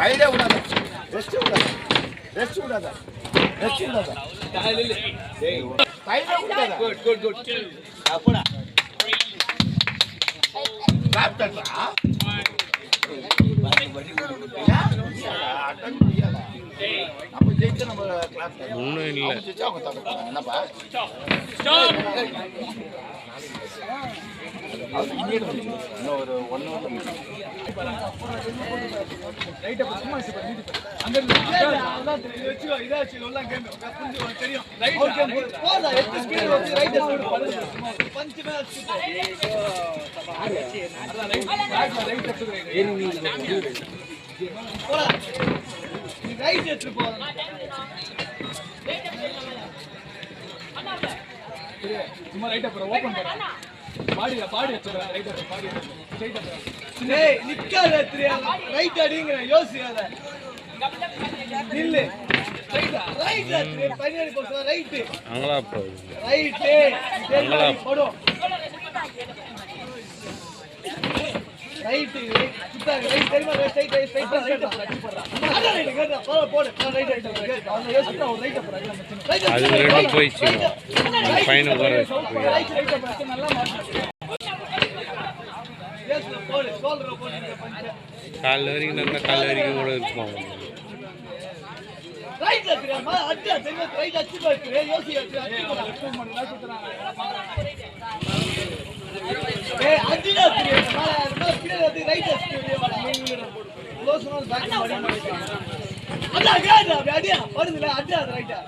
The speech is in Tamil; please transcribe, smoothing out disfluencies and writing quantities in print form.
ஐடியா விடாத ரெஸ்ட் விடாத ரெஸ்ட் விடாத ரெஸ்ட் விடாத ஐடியா விடாத குட் குட் குட் போடா கிளாப் தட்டா அட்டன் முடியல நம்ம ஜெயிச்சா நம்ம கிளாப் ஒண்ணும் இல்ல ஜெயிச்சா அவங்க தட்ட போறாங்க என்னப்பா ஸ்டாப் இன்னொரு 1 hour ரைட் அப்ப சும்மா இருக்கு அங்க அதான் வெச்சுவா இதாச்சு எல்லாம் கேம் புரிஞ்சு தெரியும் ரைட் போடா எட்டு ஸ்பீட் வந்து ரைட் ஸ்பீட் பண்ணுங்க பஞ்ச் மேட்ச் அதான் ரைட் ரைட் எடுத்துறீங்க ஏறி நீ போடா நீ ரைட் எடுத்து போ சும்மா ரைட் அப்புறம் ஓபன் பண்ணு பாடியா பாடி வச்சுடா ரைட் அப்புறம் பாடி ஸ்ட்ரைட் அப்புறம் டேய் நிக்காத ரைட் அடிங்கற யோசியாத நில்லு ரைட் அடி பைனல் போற ரைட் அங்கலா போ ரைட் அங்கலா போடு ரைட் சுத்தா ரைட் தெரியுமா ஸ்ட்ரைட் ரைட் போடுறா அத ரைட் கேட்டா போடு ரைட் ரைட் அவன யோசிச்சா ஒரு ரைட் அப்புறம் அது ரெண்டு போயிச்சு ஃபைனல் வர ரைட் அப்புறம் நல்லா மாத்து எஸ் போடு ஷோல்டர் போடு பஞ்ச் கால் வரைக்கும் நம்ம கால் வரைக்கும் கூட இருக்கும் ரைட் தெரியுமா அடி தெரியுமா ரைட் அடி போயிடு யோசியா அடி பண்ணா சுத்துறாங்க ஏய் அடிடா தெரியுமா நான் பின்னாடி ரைட் அடி வாடா க்ளோஸ் நோ பேக் பண்ணி அடியா அடியா வருதுல அடியா ரைட்டா